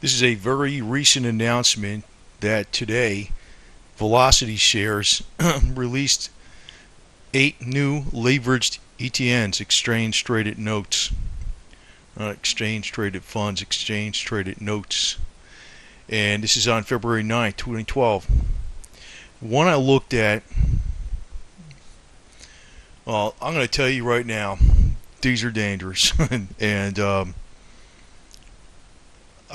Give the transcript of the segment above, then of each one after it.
This is a very recent announcement that today Velocity Shares released 8 new leveraged ETNs, exchange traded notes, not exchange traded funds, exchange traded notes. And this is on February 9th, 2012. One I looked at, well, I'm going to tell you right now, these are dangerous. and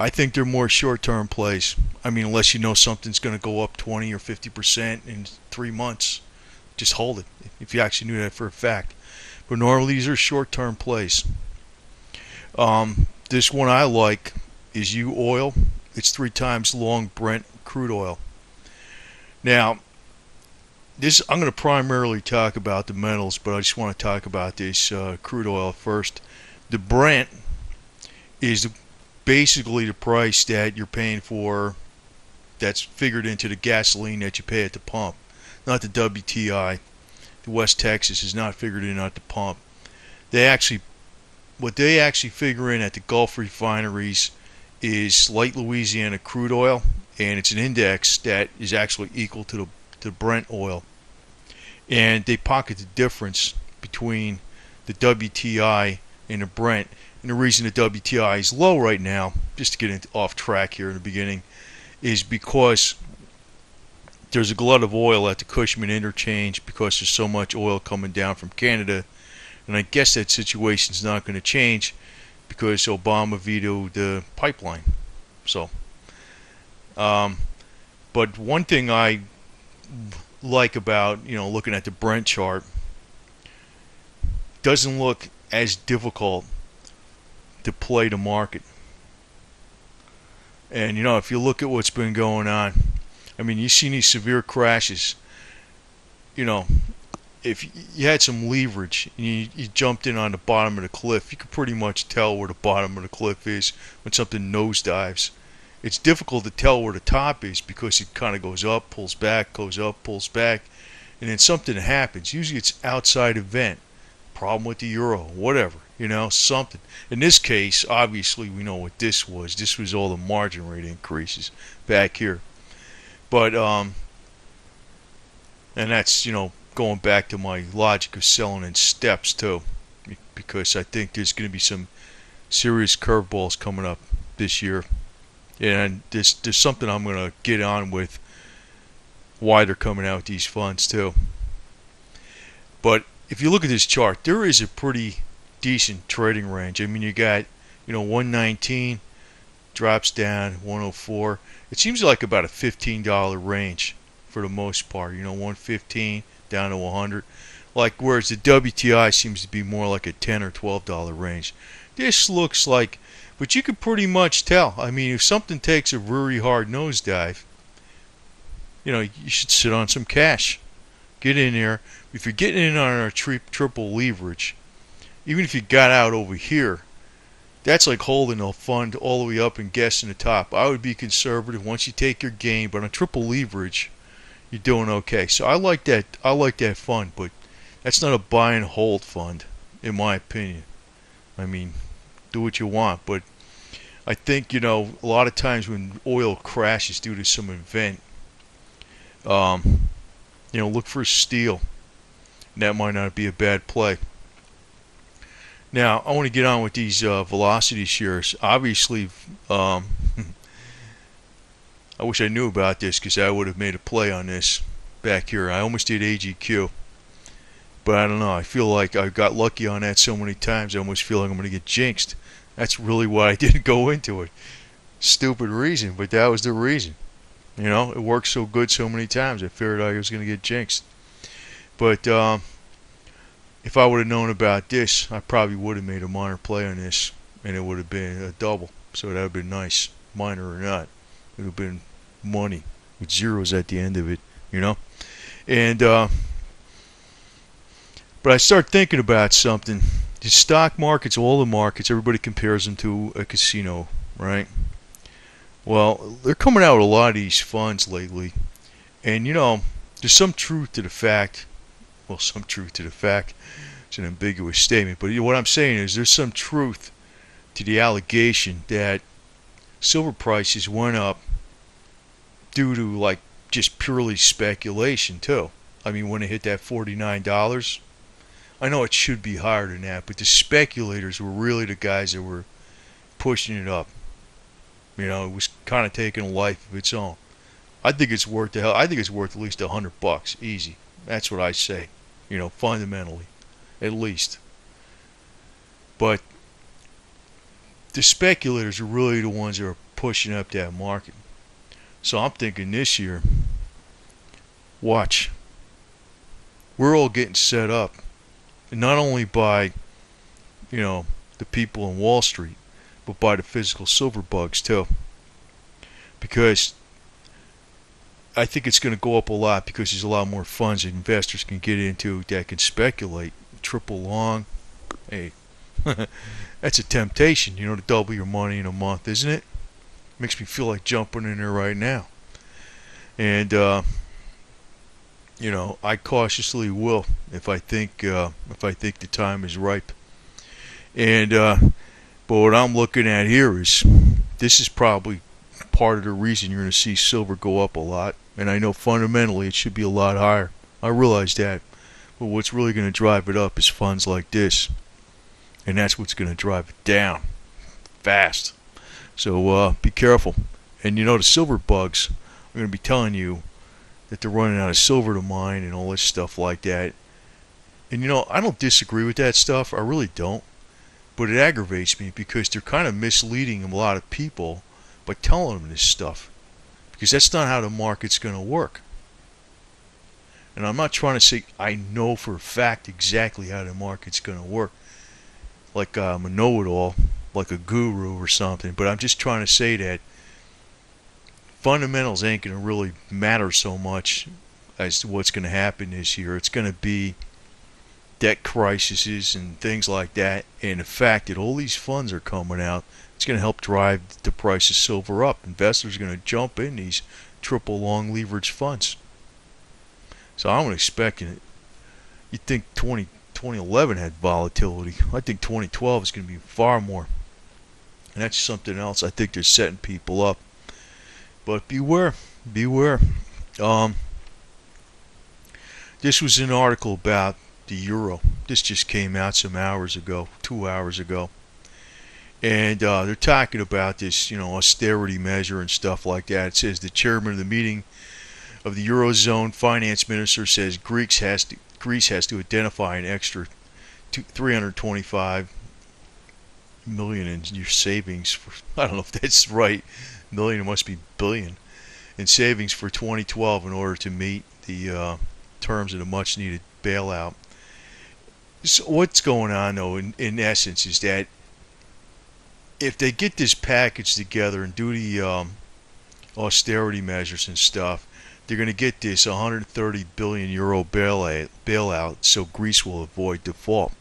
I think they're more short-term plays. I mean, unless you know something's going to go up 20 or 50% in 3 months, just hold it. If you actually knew that for a fact. But normally these are short-term plays. This one I like is U oil. It's 3 times long Brent crude oil. Now, this I'm going to primarily talk about the metals, but I just want to talk about this crude oil first. The Brent is basically the price that you're paying for, that's figured into the gasoline that you pay at the pump, not the WTI. The West Texas is not figured in at the pump. What they actually figure in at the Gulf refineries is light Louisiana crude oil, and it's an index that is actually equal to the Brent oil, and they pocket the difference between the WTI and the Brent. And the reason the WTI is low right now, just to get off track here in the beginning, is because there's a glut of oil at the Cushman interchange because there's so much oil coming down from Canada. And I guess that situation's not going to change because Obama vetoed the pipeline. So, but one thing I like about, looking at the Brent chart, doesn't look as difficult to play the market. And if you look at what's been going on, I mean, you've seen these severe crashes. If you had some leverage and you jumped in on the bottom of the cliff, you could pretty much tell where the bottom of the cliff is when something nosedives. It's difficult to tell where the top is because it kind of goes up, pulls back, goes up, pulls back, and then something happens. Usually it's outside event, problem with the euro, whatever, something. In this case, obviously we know what this was. This was all the margin rate increases back here. But and that's, going back to my logic of selling in steps too, because I think there's going to be some serious curveballs coming up this year. And there's something I'm going to get on with why they're coming out with these funds too. But if you look at this chart, there is a pretty decent trading range. I mean, you got 119, drops down 104. It seems like about a $15 range for the most part. 115 down to 100. Like, whereas the WTI seems to be more like a $10 or $12 range. This looks like, but you can pretty much tell. I mean, if something takes a very hard nosedive, you should sit on some cash. Get in there. If you're getting in on our triple leverage, even if you got out over here, that's like holding a fund all the way up and guessing the top. I would be conservative once you take your gain, but on triple leverage, you're doing okay. So I like that. I like that fund, but that's not a buy and hold fund, in my opinion. I mean, do what you want, but I think a lot of times when oil crashes due to some event, look for steel. And that might not be a bad play. Now, I want to get on with these velocity shares. Obviously, I wish I knew about this because I would have made a play on this back here. I almost did AGQ. But I don't know. I feel like I got lucky on that so many times. I almost feel like I'm going to get jinxed. That's really why I didn't go into it. Stupid reason, but that was the reason. It worked so good so many times. I figured I was going to get jinxed. But if I would have known about this, I probably would have made a minor play on this, and it would have been a double. So that would have been nice, minor or not. It would have been money with zeros at the end of it, And but I start thinking about something. The stock markets, all the markets, everybody compares them to a casino, right? Well, they're coming out with a lot of these funds lately, and there's some truth to the fact. Well, some truth to the fact. It's an ambiguous statement, but what I'm saying is there's some truth to the allegation that silver prices went up due to like just purely speculation too. I mean, when it hit that $49, I know it should be higher than that, but the speculators were really the guys that were pushing it up. It was kind of taking a life of its own. I think it's worth the hell. I think it's worth at least $100, easy. That's what I say. Fundamentally, at least. But the speculators are really the ones that are pushing up that market. So I'm thinking this year, watch. We're all getting set up, and not only by, the people in Wall Street, but by the physical silver bugs too. Because I think it's going to go up a lot because there's a lot more funds that investors can get into that can speculate. Triple long. Hey, that's a temptation, to double your money in a month, isn't it? Makes me feel like jumping in there right now. And, I cautiously will if I think the time is ripe. And, but what I'm looking at here is this is probably part of the reason you're going to see silver go up a lot. And I know fundamentally it should be a lot higher. I realize that. But what's really going to drive it up is funds like this. And that's what's going to drive it down fast. So be careful. And the silver bugs are going to be telling you that they're running out of silver to mine and all this stuff like that. And I don't disagree with that stuff. I really don't. But it aggravates me because they're kind of misleading a lot of people by telling them this stuff. Because that's not how the market's going to work. And I'm not trying to say I know for a fact exactly how the market's going to work. Like I'm a know-it-all, like a guru or something. But I'm just trying to say that fundamentals ain't going to really matter so much as to what's going to happen this year. It's going to be debt crises and things like that. And the fact that all these funds are coming out, it's going to help drive the price of silver up. Investors are going to jump in these triple long leverage funds. So I'm expecting it. You'd think 2011 had volatility. I think 2012 is going to be far more. And that's something else. I think they're setting people up. But beware. This was an article about the euro. This just came out some hours ago, 2 hours ago. And they're talking about this, austerity measure and stuff like that. It says the chairman of the meeting of the Eurozone finance minister says Greece has to identify an extra 325 million in your savings for, I don't know if that's right, million, it must be billion, in savings for 2012 in order to meet the terms of the much needed bailout. So what's going on though in essence is that if they get this package together and do the austerity measures and stuff, they're going to get this 130 billion euro bailout so Greece will avoid default.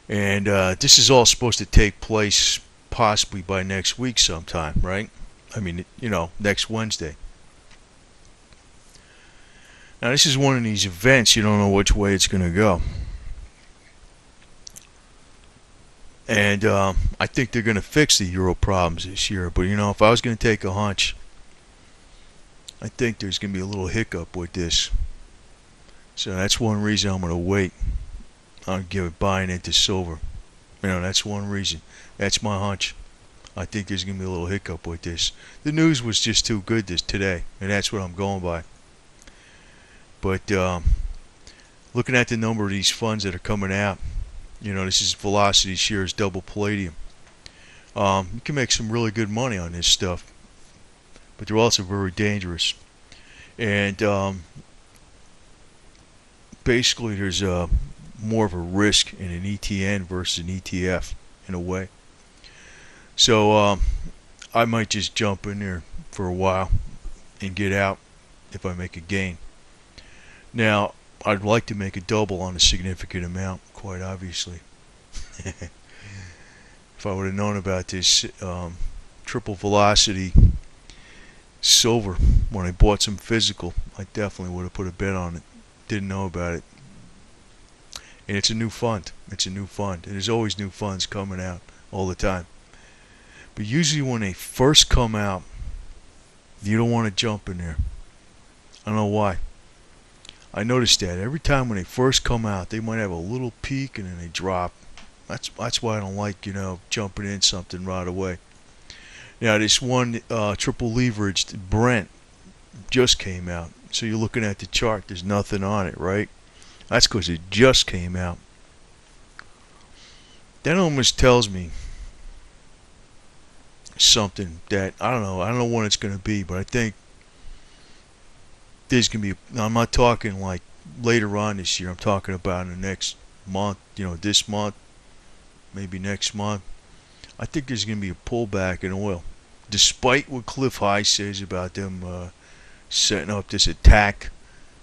And this is all supposed to take place possibly by next week sometime, right? I mean, next Wednesday. Now, this is one of these events you don't know which way it's going to go. And I think they're going to fix the euro problems this year. But, if I was going to take a hunch, I think there's going to be a little hiccup with this. So that's one reason I'm going to wait on buying into silver. That's one reason. That's my hunch. I think there's going to be a little hiccup with this. The news was just too good today, and that's what I'm going by. But looking at the number of these funds that are coming out, this is Velocity shares double Palladium. You can make some really good money on this stuff, but they're also very dangerous. And basically, there's more of a risk in an ETN versus an ETF in a way. So I might just jump in there for a while and get out if I make a gain. Now, I'd like to make a double on a significant amount, quite obviously. If I would have known about this triple velocity silver when I bought some physical, I definitely would have put a bet on it. Didn't know about it. And it's a new fund. And there's always new funds coming out all the time. But usually when they first come out, you don't want to jump in there. I don't know why. I noticed that every time when they first come out, they might have a little peak and then they drop. That's why I don't like, jumping in something right away. Now this one triple leveraged Brent just came out. So you're looking at the chart, there's nothing on it, right? That's because it just came out. That almost tells me something that I don't know. I don't know when it's going to be, but I think there's going to be. I'm not talking like later on this year. I'm talking about in the next month. This month, maybe next month. I think there's going to be a pullback in oil, despite what Cliff High says about them setting up this attack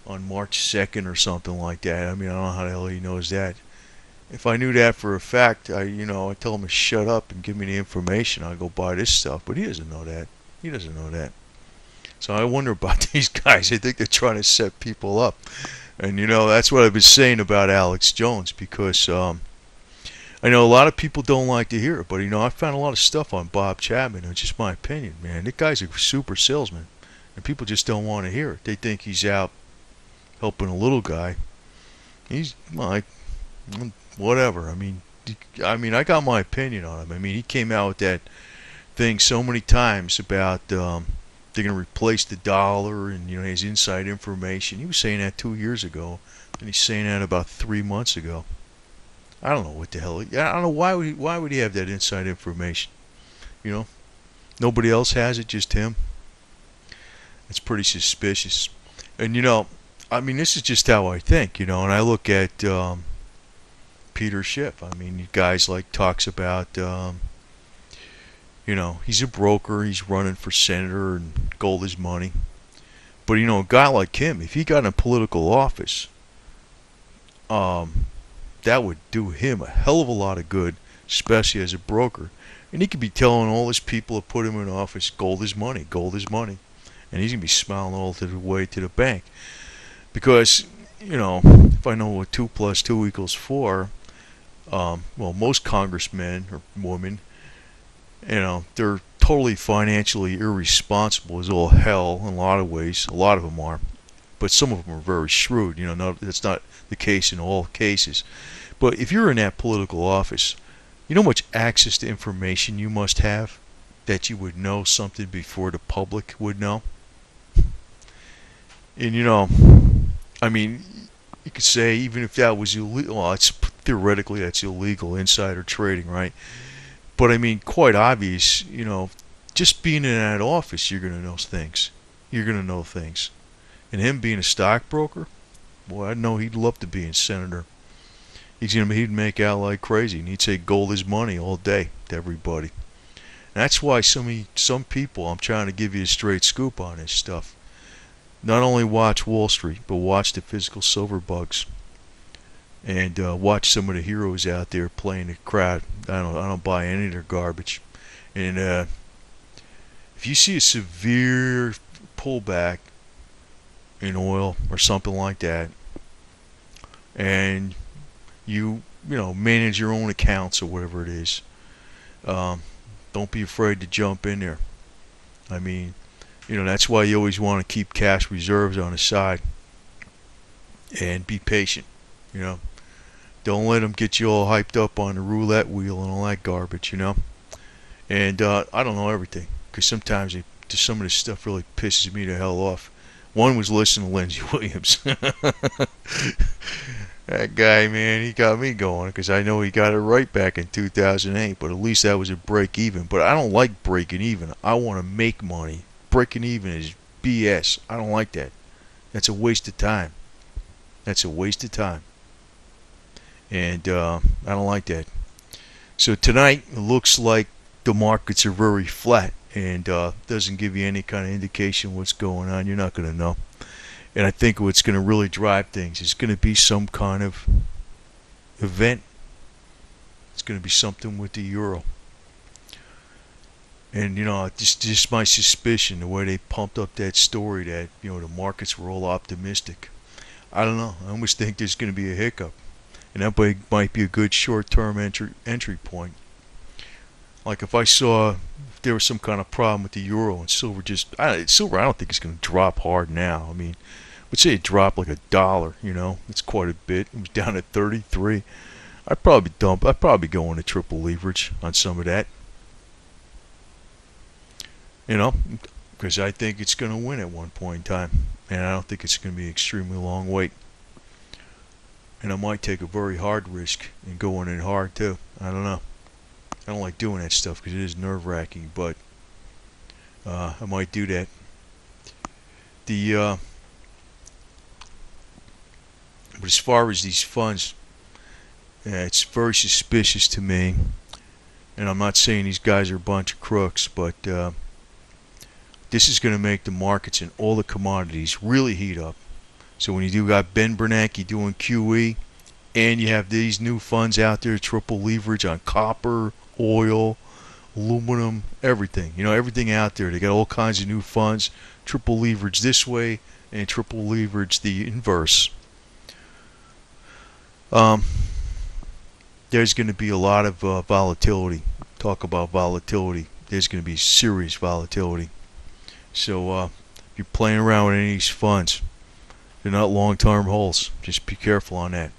on March 2nd or something like that. I mean, I don't know how the hell he knows that. If I knew that for a fact, I tell him to shut up and give me the information. I'll go buy this stuff. But he doesn't know that. He doesn't know that. So I wonder about these guys. I think they're trying to set people up. And, that's what I've been saying about Alex Jones. Because I know a lot of people don't like to hear it. But, I found a lot of stuff on Bob Chapman. It's just my opinion, man. That guy's a super salesman. And people just don't want to hear it. They think he's out helping a little guy. He's, whatever. I mean, I got my opinion on him. I mean, he came out with that thing so many times about they're going to replace the dollar and his inside information. He was saying that 2 years ago, and he's saying that about 3 months ago. I don't know what the hell. I don't know why would he have that inside information? Nobody else has it, just him. It's pretty suspicious. And this is just how I think, and I look at Peter Schiff. I mean, guys talks about, he's a broker, he's running for senator, and gold is money. But a guy like him, if he got in political office, that would do him a hell of a lot of good, especially as a broker. And he could be telling all his people that put him in office, gold is money, gold is money. And he's going to be smiling all the way to the bank. Because, if I know what 2 + 2 = 4, most congressmen or women, they're totally financially irresponsible as all hell in a lot of ways. A lot of them are. But some of them are very shrewd. No, that's not the case in all cases. But if you're in that political office, you know how much access to information you must have that you would know something before the public would know? And I mean, you could say even if that was illegal, well, theoretically that's illegal, insider trading, right? But I mean, quite obvious, just being in that office, you're going to know things. You're going to know things. And him being a stockbroker, boy, I know he'd love to be a senator. He'd make out like crazy, and he'd say gold is money all day to everybody. And that's why some people, I'm trying to give you a straight scoop on this stuff. Not only watch Wall Street, but watch the physical silver bugs, and watch some of the heroes out there playing the crowd. I don't buy any of their garbage. And if you see a severe pullback in oil or something like that, and you manage your own accounts or whatever it is, don't be afraid to jump in there. I mean, that's why you always want to keep cash reserves on the side and be patient. Don't let them get you all hyped up on the roulette wheel and all that garbage. And I don't know everything, because sometimes some of this stuff really pisses me the hell off. One was listening to Lindsey Williams. That guy, man, he got me going, because I know he got it right back in 2008, but at least that was a break even. But I don't like breaking even. I want to make money. Breaking even is BS. I don't like that. That's a waste of time. That's a waste of time. And I don't like that. So tonight, it looks like the markets are very flat, and doesn't give you any kind of indication what's going on. You're not going to know. And I think what's going to really drive things is going to be some kind of event. It's going to be something with the euro. And just my suspicion, the way they pumped up that story that the markets were all optimistic. I don't know. I almost think there's going to be a hiccup, and that might be a good short-term entry point. Like if I saw if there was some kind of problem with the euro and silver, silver, I don't think it's going to drop hard now. I mean, let's say it dropped like $1. It's quite a bit. It was down at 33. I'd probably dump. I'd probably go into triple leverage on some of that. You know, because I think it's going to win at one point in time, and I don't think it's going to be an extremely long wait. And I might take a very hard risk and go in it hard too. I don't know. I don't like doing that stuff because it is nerve-wracking, but I might do that. But as far as these funds, it's very suspicious to me. And I'm not saying these guys are a bunch of crooks, but this is going to make the markets in all the commodities really heat up. So when you do got Ben Bernanke doing QE, and you have these new funds out there, triple leverage on copper, oil, aluminum, everything. Everything out there. They got all kinds of new funds, triple leverage this way and triple leverage the inverse. There's going to be a lot of volatility. Talk about volatility. There's going to be serious volatility. So if you're playing around with any of these funds, they're not long-term holds. Just be careful on that.